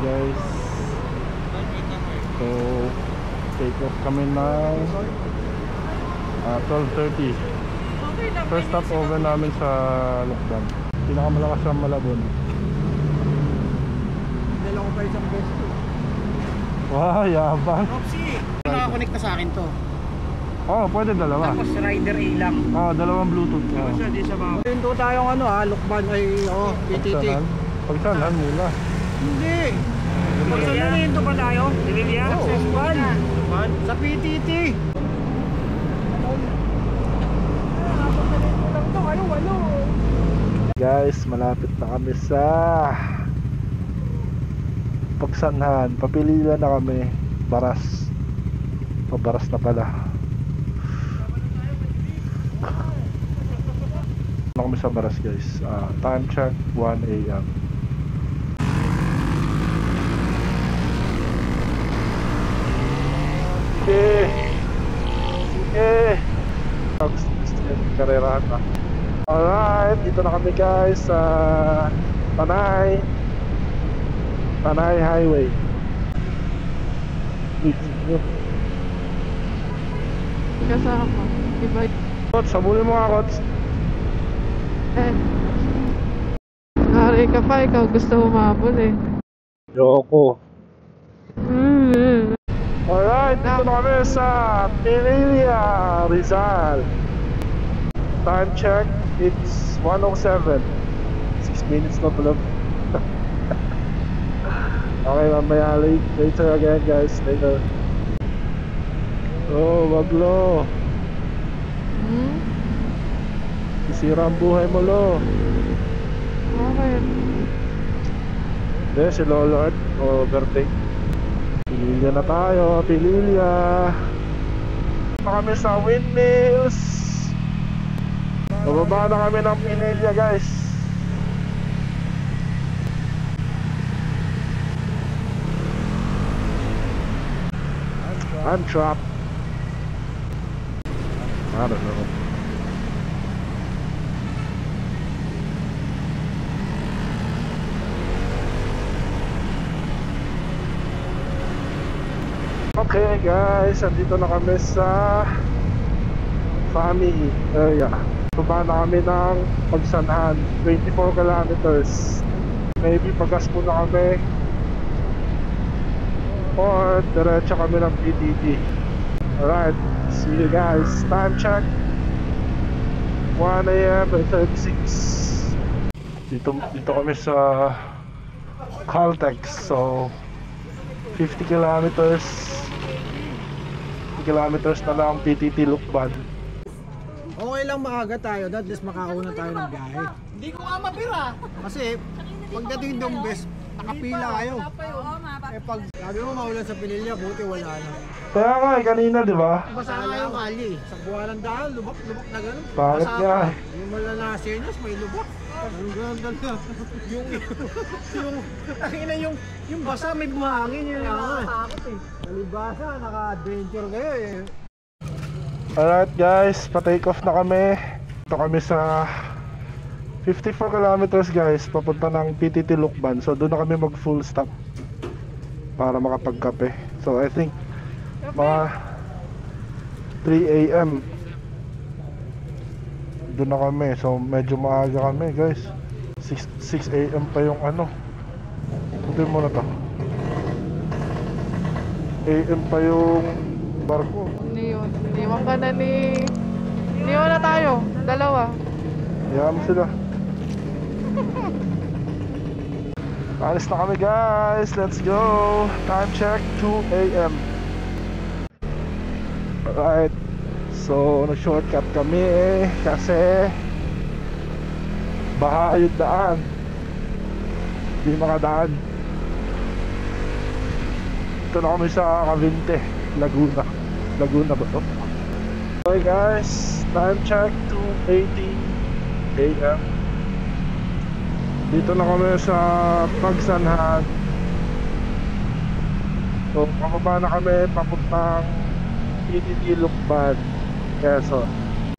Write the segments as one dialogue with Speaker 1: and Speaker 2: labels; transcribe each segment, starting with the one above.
Speaker 1: Guys, so take off kami ng 12:30. First stop over namin sa Lukban, pinakamalakas sa Malabon.
Speaker 2: Dala ko pa isang beses.
Speaker 1: Wow, yabang.
Speaker 2: Roxy, nakakonect na sa akin to.
Speaker 1: Oh, pwede dalawa.
Speaker 2: Tapos rider A lang.
Speaker 1: Oh, dalawang Bluetooth.
Speaker 2: Kasi di sa mga pinto tayong ano Lukban ay PTT.
Speaker 1: Pagsalan muna.
Speaker 2: Hindi. Pagsalan ito pa tayo? Divilia? Success 1 sa PTT.
Speaker 1: Guys, malapit na kami sa Pagsanhan. Papililan na kami. Baras. Pabaras na pala. Na kami sa Baras, guys. Time check 1 AM. Sige. Gusto yung karerahan na. Alright, dito na kami guys sa Panay Highway.
Speaker 3: Kasama. Iba.
Speaker 1: Kots, sabulin mo nga, Kots.
Speaker 3: Hari ka pa, ikaw gusto humabol eh.
Speaker 1: Yoko. Alright, dito na kami sa Pinilla, Rizal. Time check, it's 1:07. 6 minutes na pala. Okay, mamaya later again guys, later. Oh, waglo. Isira ang buhay mo, lo.
Speaker 3: Bakit?
Speaker 1: Hindi, si Lolord overtake. Pililya na tayo, Pililya. Kami sa Windmills. Bababa na kami ng Pililya guys. I'm trapped. I don't know. Okay guys, andito na kami sa Fami area. Baba na kami ng Pagsanhan, 24 kilometers. Maybe pagas muna kami or diretso kami ng PTT. Alright, see you guys. Time check 1 AM and 36. Dito kami sa Caltex. So 50 kilometers na lang PTT Lukban.
Speaker 2: Okay lang maaga tayo, at least makauna tayo ng biyahe. Hindi ko nga mapira. Kasi pagdating doon best, nakapila kayo. Eh pag sabi mo maulan sa Pinilla, buti wala na.
Speaker 1: Kaya nga kanina di ba?
Speaker 2: Basa nga yung kali. Sa buwanan dahil, lubak na gano'n.
Speaker 1: Bakit nga eh?
Speaker 2: Yung wala na senyas, may lubak. Ang ganda na. yung basa may buhangin yun. Nakakatakot eh. Nalibasa, naka-adventure kayo eh.
Speaker 1: Alright guys, pa-take off na kami. Ito kami sa 54 kilometers guys, papunta ng PTT Lukban. So doon na kami mag full stop para makapagkape. So I think mga 3 AM doon na kami. So medyo maaga kami guys. 6 AM pa yung ano. Puntin mo na to. AM pa yung barko.
Speaker 3: Iniwan ka na ni... Iniwan na tayo, dalawa.
Speaker 1: Hayaan mo sila. Alis na kami guys, let's go. Time check 2 AM. Alright, so nag-shortcut kami kasi baha yung daan. Hindi makadaan. Dito na kami sa Cavite, Laguna. Laguna ba to? Okay guys, time check 2:80 AM. Dito na kami sa Pagsanhan. So, pababa na kami papuntang PTT Lukban, Quezon.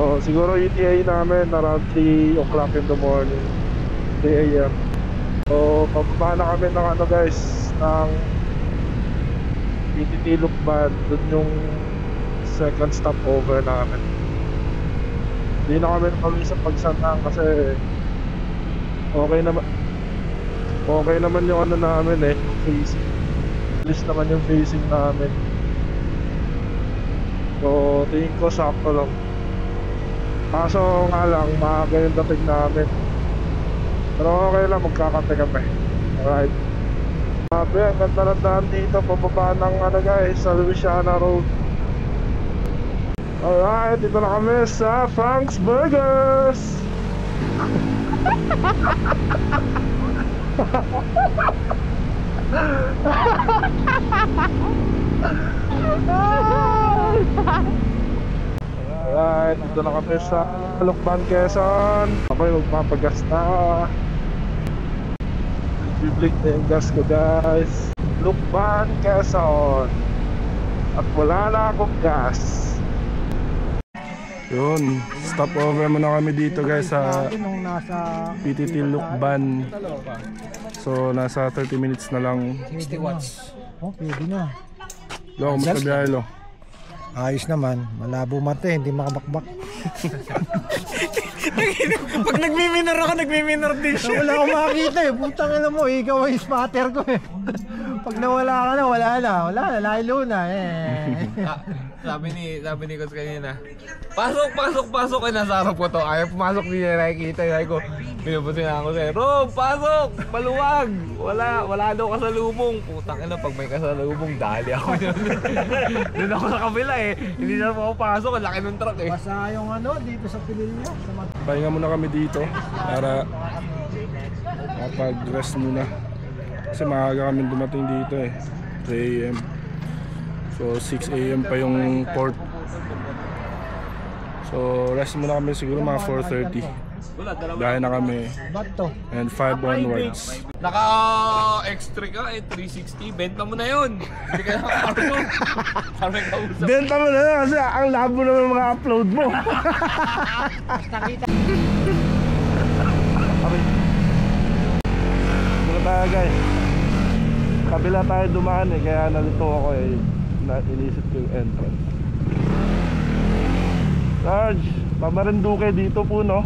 Speaker 1: So, siguro ETA namin around 3 o'clock in the morning, 3 AM. So, pababa na kami ng ano guys, ng PTT Lukban. Doon yung second stopover namin. Hindi na kami nakawin sa Pagsanhan kasi okay naman yung ano namin eh, yung facing. Alis naman yung facing namin. So tingin ko sakto lang. Kaso nga lang, maaga yung dating namin. Pero okay lang, magkakape kami. Alright. Sabi, ang ganda ng daan dito, pababa ng ano guys, sa Louisiana Road. Alright, dito na kami sa Frank's Burgers. Alright, dito na kami sa Lukban, Quezon. Ako'y magpapagas na. Biblik na yung gas ko guys. Lukban, Quezon. At wala na akong gas. Yun, stopover muna kami dito guys sa PTT Lukban. So nasa 30 minutes na lang.
Speaker 2: 60 watts. Oh, pwede na.
Speaker 1: Lo, kumusta biyahe lo?
Speaker 2: Ayos naman, malabo mata hindi makabakbak. Pag nagmi-minor ako, nagmi-minor din siya. Wala akong makakita eh, putang ina mo, ikaw ay spotter ko eh. Pag nawala ka na, wala na, laylo na eh.
Speaker 4: Sabi ni Coach kanina, pasok, eh, nasa harap ko to, ayaw pumasok, di niya nakikita, ayaw ko, pinupusin ako sa'yo, Rob, pasok, paluwag, wala daw kasalubong, putang ina, pag may kasalubong, dali ako doon ako sa kabila eh, hindi na ako pasok, ang laki ng truck eh.
Speaker 2: Basta yung ano, dito sa Pililya.
Speaker 1: Pahinga muna kami dito para makapag-rest muna. Kasi maaga kami dumating dito eh, 3 AM. So 6 AM pa yung port. So rest muna kami siguro mga 4:30. Dahil na kami.
Speaker 2: Bato.
Speaker 1: And 5 onwards.
Speaker 4: Naka-extra ka eh, 360, benta mo na yun. Hindi ka nakakarto. Sabi ka usap.
Speaker 1: Benta mo na yun kasi ang labo naman mga upload mo. Muna tayo guys. Kabila tayo dumaan eh, kaya nalito ako eh. Inisip ko yung entrance. Sarge, Marinduque dito po no?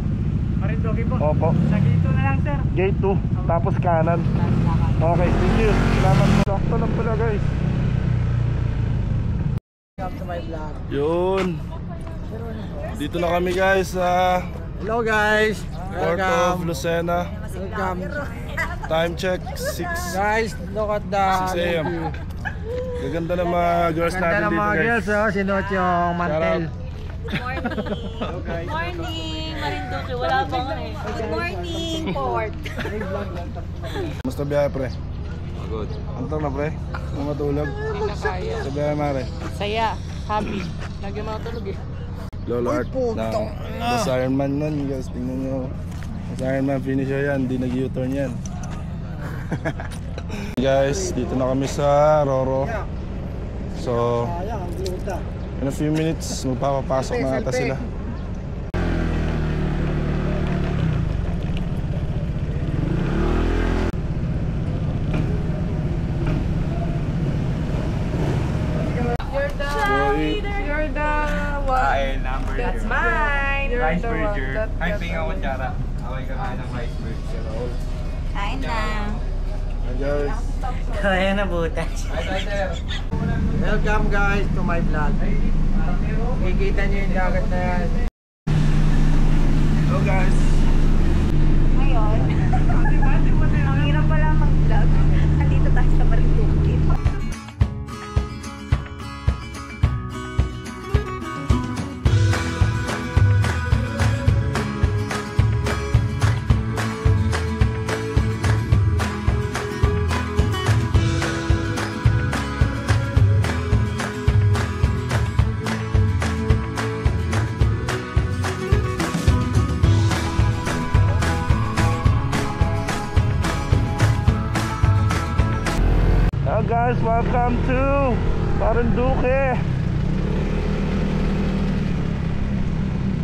Speaker 2: Marinduque po?
Speaker 1: Opo.
Speaker 2: Sa gate 2 na lang sir.
Speaker 1: Gate 2, tapos kanan. Okay, thank you. Salamat po. Sakto lang pala guys.
Speaker 2: Welcome to my vlog.
Speaker 1: Yun. Dito na kami guys sa
Speaker 2: Hello guys.
Speaker 1: Port of Lucena.
Speaker 2: Welcome.
Speaker 1: Time check 6
Speaker 2: Guys, look at the
Speaker 1: 6 AM. Gaganda ng mga girls
Speaker 2: ganda
Speaker 1: natin
Speaker 2: ng
Speaker 1: dito
Speaker 2: mga
Speaker 1: guys.
Speaker 2: girls oh, sinuot yung mantel.
Speaker 5: Good morning, Marinduque. Wala pa nga eh. Good morning, Port.
Speaker 1: Musta biyahe pre?
Speaker 4: Pagod.
Speaker 1: Antong na pre? Kung matulog? Sa biyahe mare?
Speaker 3: Saya, happy. Lagi matulog eh.
Speaker 1: Lolo Art na Boss Ironman nun guys, tingnan nyo. Boss Ironman finisher yan, di nag-U-turn yan. Guys, dito na kami sa Roro. So, in a few minutes, magpapapasok na ata sila.
Speaker 3: You're the one. That's mine. You're
Speaker 4: Rice
Speaker 3: the one
Speaker 4: burger.
Speaker 3: that
Speaker 4: Ay,
Speaker 3: got
Speaker 4: pinga ko
Speaker 3: the-
Speaker 4: tsara. Away ka nga ng rice burger.
Speaker 5: Kain na.
Speaker 1: Hi guys.
Speaker 4: Ay, sir.
Speaker 2: Welcome guys to my vlog. Kikita nyo yung dagat na yan.
Speaker 1: Hello guys.
Speaker 5: Ngayon, ang hirap pala mag-vlog. Andito tayo sa Marinduque.
Speaker 1: guys, welcome to Marinduque.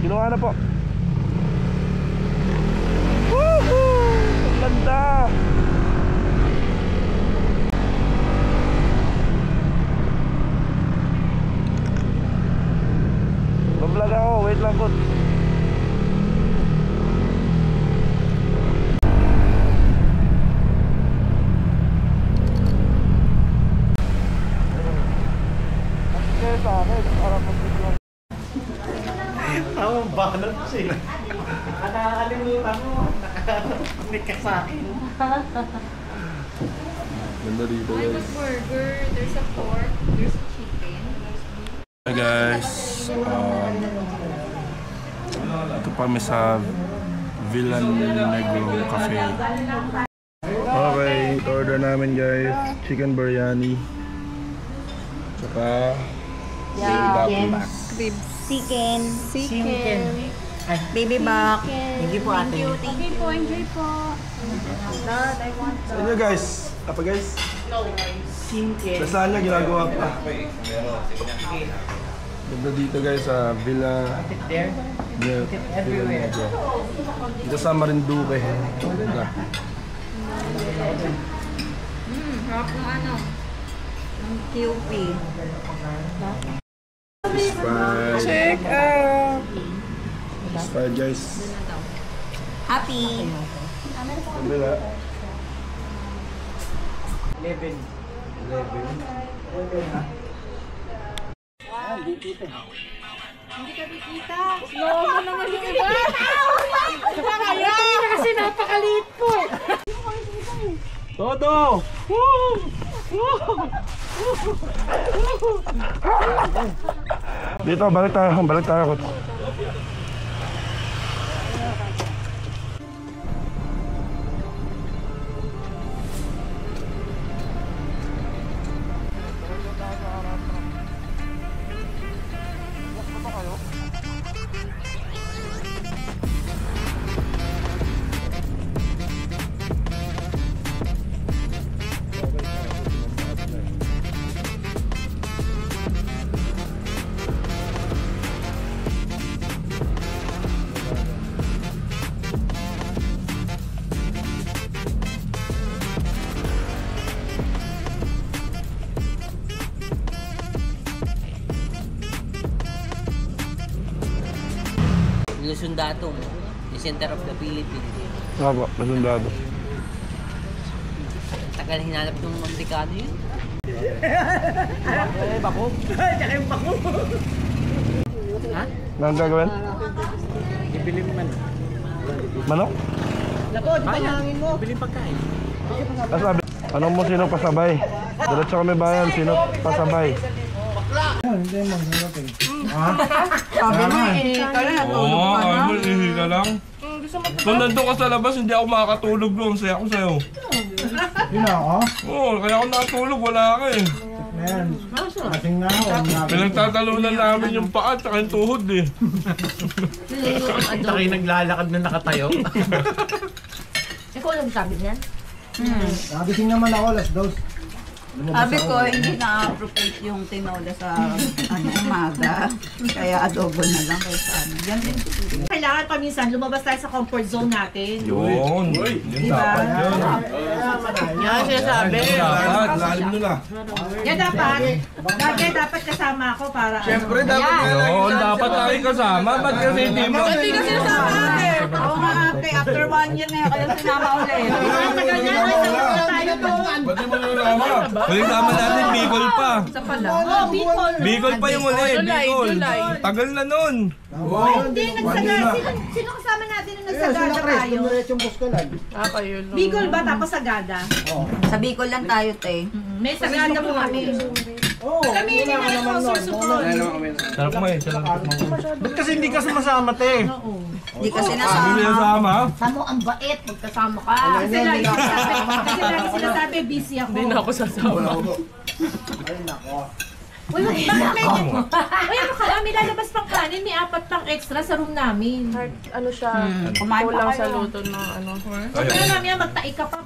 Speaker 1: Kinuha na po. Woohoo! Ang ganda! Bablog ako, wait lang po. Kaya sa akin, para mag-vlog.
Speaker 2: Ang balance eh. Nakakalimutan mo. Nakakalimutan ka sa akin.
Speaker 4: Ganda dito
Speaker 3: There's
Speaker 4: guys.
Speaker 3: a burger, there's a pork, there's a chicken.
Speaker 1: Hi guys, ito pa kami sa Villa Negro Cafe. Okay, order namin guys, chicken biryani, tsaka baby back.
Speaker 5: Chicken.
Speaker 3: Chicken.
Speaker 5: Baby back.
Speaker 2: Hindi po ate.
Speaker 5: Enjoy po, enjoy po. Dad, I want
Speaker 1: Sa inyo guys, apa guys?
Speaker 5: chicken.
Speaker 1: Lasagna ginagawa pa. Ganda dito guys sa Villa Negro. Dito sa Marinduque. Ganda.
Speaker 5: Harap ng ano? Ng QP.
Speaker 1: Fish fry. Check out! Fish fry guys.
Speaker 5: Happy.
Speaker 1: Ganda.
Speaker 2: 11.
Speaker 5: Hindi ka bikita. Slow mo naman yung iba. Kaya kasi napakaliit po.
Speaker 1: Todo! Dito, balik tayo.
Speaker 6: Luzon Datong, the center of the Philippines.
Speaker 1: Opo, masundado.
Speaker 6: Tagal hinanap ng Amerikano yun.
Speaker 2: Tsaka yung bako.
Speaker 1: Anong gagawin?
Speaker 2: Ibili mo man.
Speaker 1: Manok?
Speaker 2: Lako, di pa nangin mo. Ibili pagkain.
Speaker 1: Sabi, anong mo sino pasabay? Diretso kami bayan, sino pasabay?
Speaker 2: Hindi mo, hindi
Speaker 5: Sabi mo, ka na.
Speaker 4: Oo, ihi ka lang. Kung nandun ka sa labas, hindi ako makakatulog doon. Saya ko sa'yo.
Speaker 2: Yun na ako.
Speaker 4: Oo, kaya ako nakatulog, wala ka eh.
Speaker 2: Ayan. Kasing na ako.
Speaker 4: Pinagtatalunan namin yung paa at saka yung tuhod eh.
Speaker 2: Taki naglalakad na nakatayo.
Speaker 5: Ikaw lang sabi niyan?
Speaker 2: Nagising naman ako, alas 2.
Speaker 7: Sabi ko, hindi na-appropriate yung tinola sa umaga. Kaya adobo na lang kaysa ano. Yan din.
Speaker 5: Kailangan paminsan lumabas tayo sa comfort zone natin.
Speaker 4: Yun, yun dapat yun.
Speaker 5: Yan sinasabi.
Speaker 4: Dapat, lalim nila.
Speaker 5: Yan dapat. Dapat kasama ako para
Speaker 2: Siyempre, dapat
Speaker 4: Oo, dapat tayo kasama. Ba't kasi hindi mo?
Speaker 5: Hindi kasi nasama ate.
Speaker 7: Oo nga ate, after 1 year na yan, kaya sinama ulit.
Speaker 5: Tagal niya, may tayo doon.
Speaker 4: Ba't di mo nilama? Huling sama natin, Bicol pa.
Speaker 5: Sa pala. Oh, Bicol.
Speaker 4: Bicol pa yung uli, Bicol. Tagal na nun.
Speaker 5: Hindi, nagsagada. Sino kasama natin nung nagsagada tayo?
Speaker 2: Diretsong Buscalan.
Speaker 5: Bicol ba tapos Sagada?
Speaker 7: Sa Bicol lang tayo, te.
Speaker 5: May Sagada po kami.
Speaker 2: Oo,
Speaker 5: Kami hindi
Speaker 2: wala ka
Speaker 5: na
Speaker 2: naman
Speaker 5: sponsor
Speaker 2: nun.
Speaker 5: support.
Speaker 4: Sarap mo eh, sarap mo.
Speaker 2: Ba't kasi hindi ka sumasama, te?
Speaker 7: Hindi kasi
Speaker 4: Hindi
Speaker 7: nasama.
Speaker 4: mo kasama.
Speaker 5: Samo ang bait, magkasama ka. Kasi lagi sinasabi, busy ako. Hindi na ako sasama.
Speaker 2: Ay, nako.
Speaker 5: Uy, bakit may... Uy, ano ka? May lalabas pang kanin, may 4 pang extra sa room namin.
Speaker 3: Ano siya,
Speaker 7: Kumain pa
Speaker 3: kulang sa
Speaker 7: kayo.
Speaker 3: luto ng ano.
Speaker 5: Pero namin magtaik ka pa.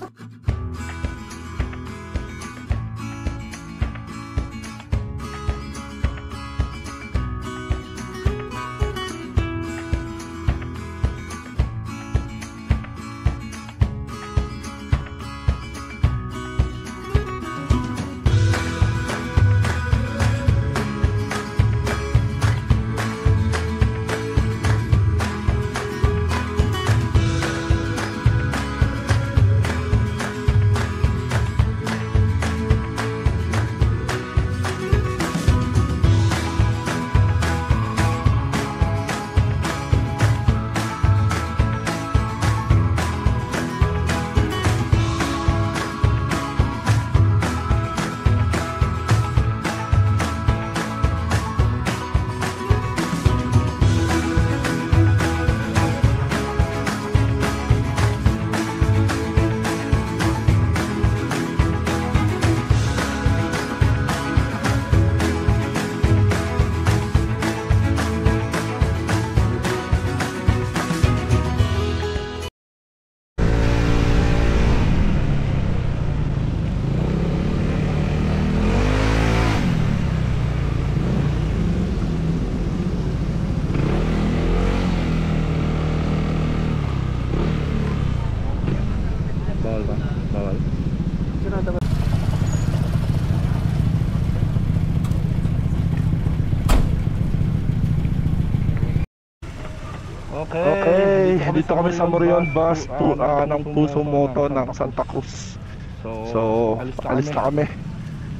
Speaker 1: Okay, dito kami sa Morion bus ng Puso Moto ng Santa Cruz. So, alis na kami.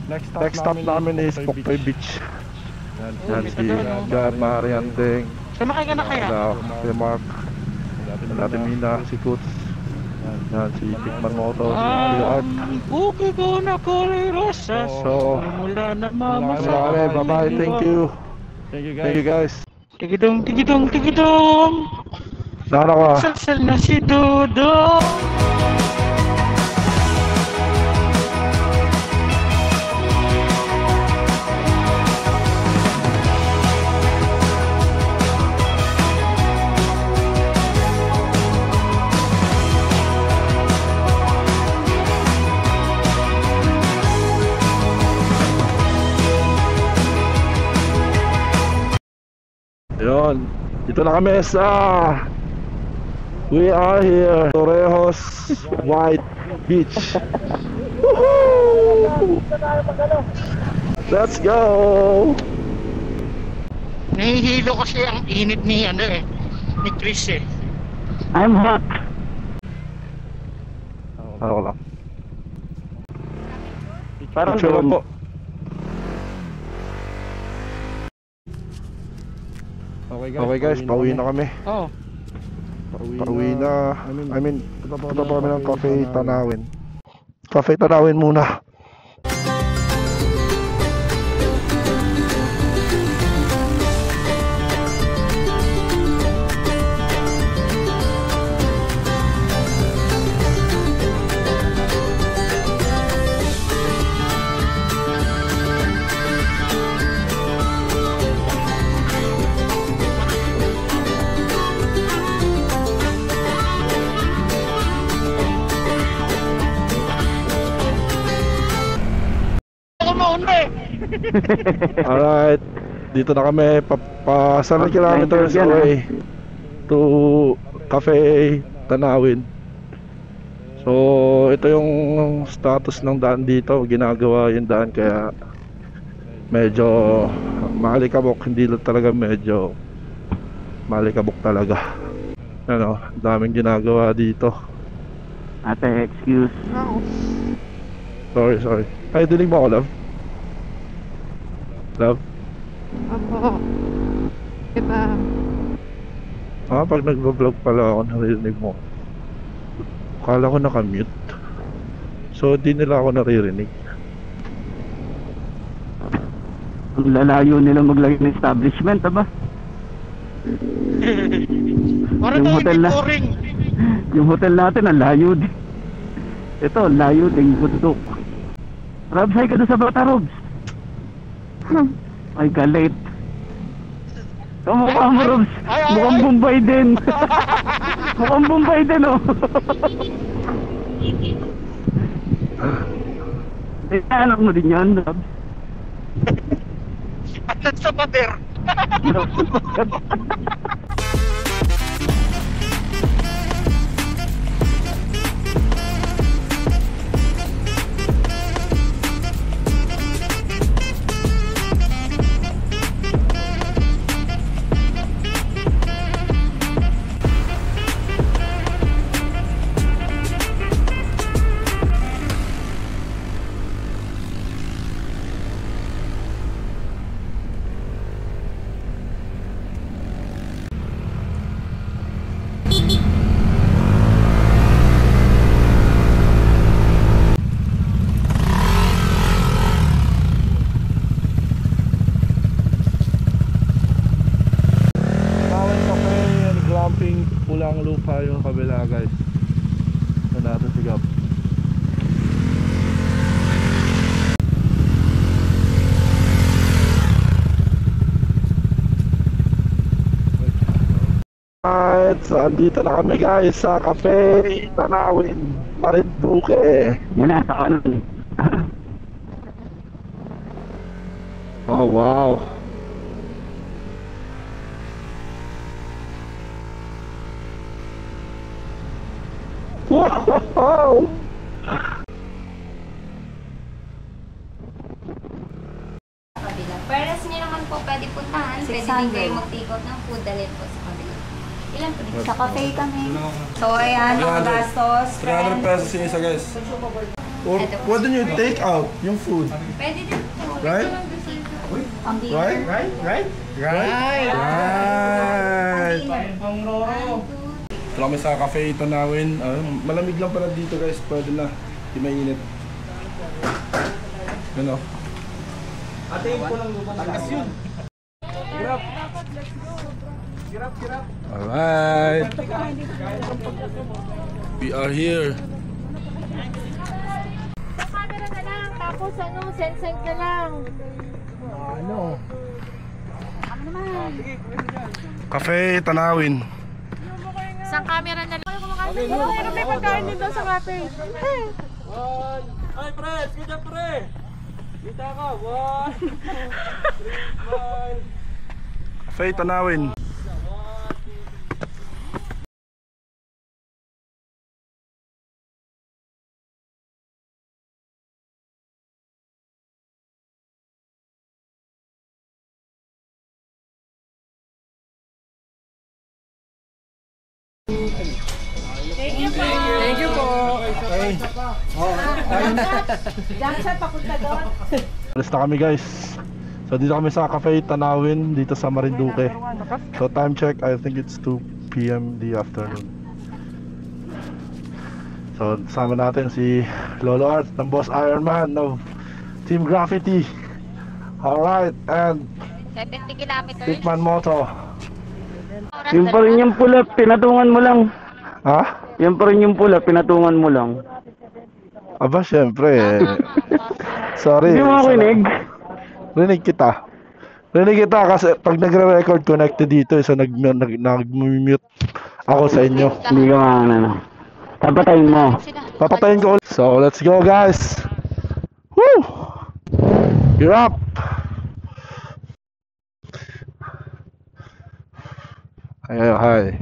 Speaker 1: Next stop namin is Pokpoy Beach. Yan si Gar Mariandeng.
Speaker 3: Sumakay ka na kaya?
Speaker 1: Si Mark. Natin Mina, si Kutz. Yan si Pikman Moto, si Art.
Speaker 3: Buki ko na kulay rosas.
Speaker 1: So,
Speaker 3: Mula na
Speaker 1: alis na kami. Bye-bye. Thank you. Thank you guys.
Speaker 3: Tigidong, tigidong, tigidong.
Speaker 1: Saan ako?
Speaker 3: Salsal na si Dodo.
Speaker 1: Yun, dito na kami sa we are here Torrejos White Beach. Woohoo! Let's go!
Speaker 3: Nahihilo kasi ang init ni ni Chris eh.
Speaker 1: I'm hot. Ano lang? Parang po. Okay guys, pauwi na kami.
Speaker 3: Oh.
Speaker 1: Pauwi na. I mean, punta pa kami ng Cafe Tanawin. Cafe Tanawin muna. Alright, dito na kami pa 7 kilometers away to Cafe Tanawin. So ito yung status ng daan dito, ginagawa yung daan kaya medyo malikabok, hindi lang talaga medyo malikabok talaga. Ano, daming ginagawa dito.
Speaker 3: Ate, excuse.
Speaker 1: Sorry. Ay, dinig mo ako, love? Love?
Speaker 3: Ako. Kita.
Speaker 1: Pag nagbablog pala ako, naririnig mo. Akala ko nakamute. So, di nila ako naririnig.
Speaker 8: Ang lalayo nila maglagay ng establishment, ba? Yung hotel na, yung hotel natin, ang layo din. Ito, ang layo din, bundok. Robs, hay ka doon sa bata, Robs. Ay, galit. Kamukha mo, Robs. Mukhang Bombay din. Mukhang Bombay din, oh. Anak mo din yan, Robs.
Speaker 3: At sa pader.
Speaker 1: Pulang lupa yung kabila guys. Ito natin si Gab. Alright, so andito na kami guys sa Cafe Tanawin, Marinduque.
Speaker 8: Yan na, sa kanan.
Speaker 1: Oh wow. Wow!
Speaker 9: Kabila. Whereas nyo naman po pwede puntahan, pwede din kayo mag-take out ng food, dalhin po sa kabila.
Speaker 7: Sa cafe kami. So, ayan, ang gastos.
Speaker 1: 300 pesos yung isa, guys. Or why don't you take out yung food?
Speaker 7: Pwede din po.
Speaker 1: Right?
Speaker 7: Ang
Speaker 1: Right?
Speaker 2: Right?
Speaker 1: Right! Ito kami sa cafe Tanawin. Malamig lang pala dito, guys. Pwede na. Di mainit. Ano?
Speaker 2: Ating ko lang tagas yun.
Speaker 1: Alright. We are here.
Speaker 5: Sa camera na lang, tapos send na lang.
Speaker 2: Ano?
Speaker 1: Cafe Tanawin.
Speaker 5: Sa camera na lang. Meron may pagkain din daw sa cafe.
Speaker 2: Ay, pre! Sige, pre! Kita ka! 1, 2, 3, 4.
Speaker 1: Cafe Tanawin.
Speaker 2: Thank you po!
Speaker 1: Alis na kami, guys. So dito kami sa Cafe Tanawin dito sa Marinduque. So time check, I think it's 2 PM the afternoon. So sama natin si Lolo Art ng Boss Ironman of Team Graffiti. Alright, and
Speaker 5: 70 kilometers.
Speaker 1: Tikman Moto.
Speaker 8: Yung pa rin yung pula, pinatungan mo lang.
Speaker 1: Ha?
Speaker 8: Yung pa rin yung pula, pinatungan mo lang.
Speaker 1: Aba, syempre. Sorry.
Speaker 8: Hindi mo ako inig.
Speaker 1: Rinig kita. Rinig kita kasi pag nagre-record connected dito, so nag-mute ako sa inyo.
Speaker 8: Hindi ka ano. Papatayin mo.
Speaker 1: Papatayin ko ulit. So, let's go, guys. Woo! You're up. Hi.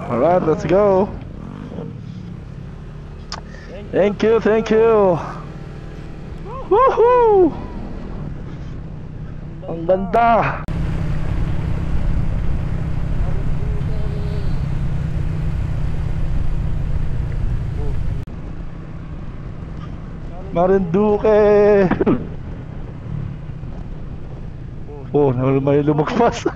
Speaker 1: Alright, let's go. Thank you. Woohoo! Ang ganda. Marinduque. Oh, may lumagpas.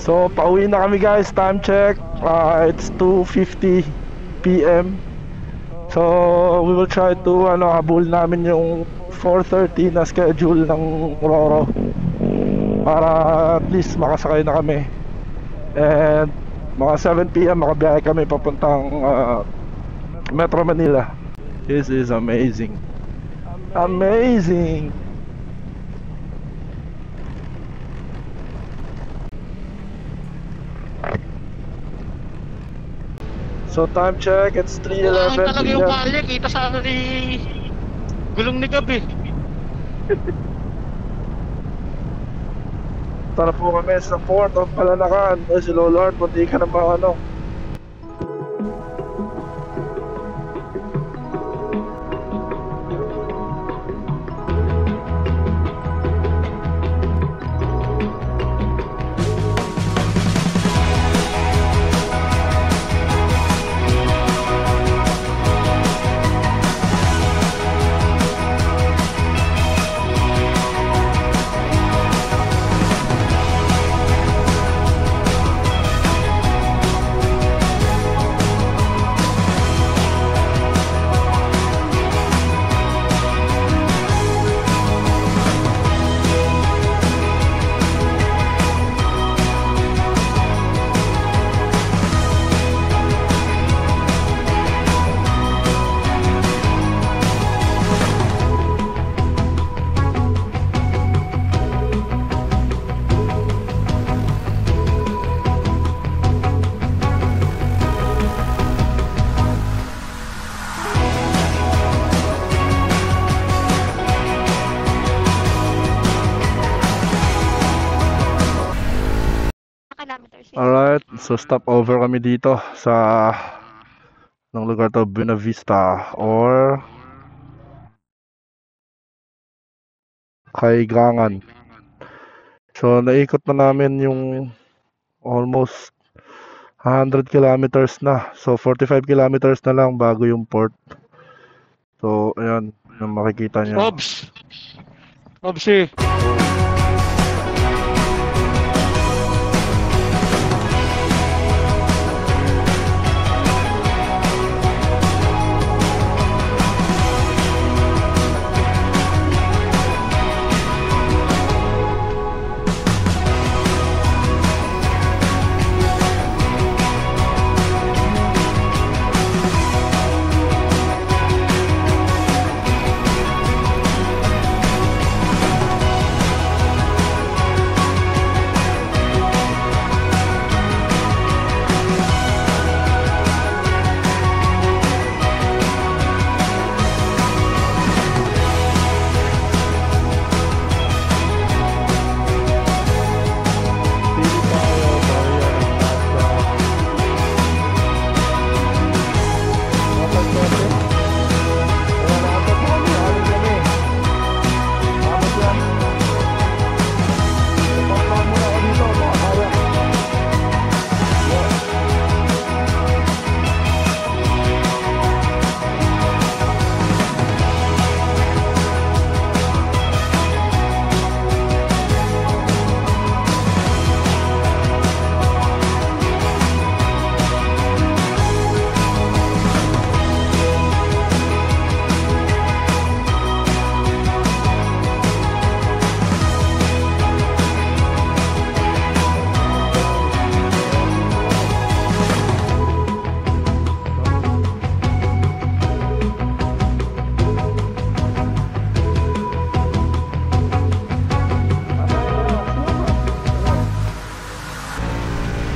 Speaker 1: So, pauwi na kami, guys. Time check. It's 2:50 PM. So, we will try to habol namin yung 4:30 na schedule ng Roro para at least makasakay na kami. And mga 7 PM makabiyahe kami papuntang Metro Manila. This is amazing. Amazing. So time check, it's 3:11
Speaker 9: talaga yung
Speaker 1: PM.
Speaker 9: kalye, kita sa ano ni gulong ni Gabi.
Speaker 1: Tara po kami sa Port of Palanacan. Si Lolo Art, punti ka na ba Alright, so stop over kami dito sa ng lugar to Buena Vista or Kaigangan. So naikot na namin yung almost 100 kilometers na. So 45 kilometers na lang bago yung port. So ayan, yung makikita niyo.
Speaker 9: Obs! Obsi!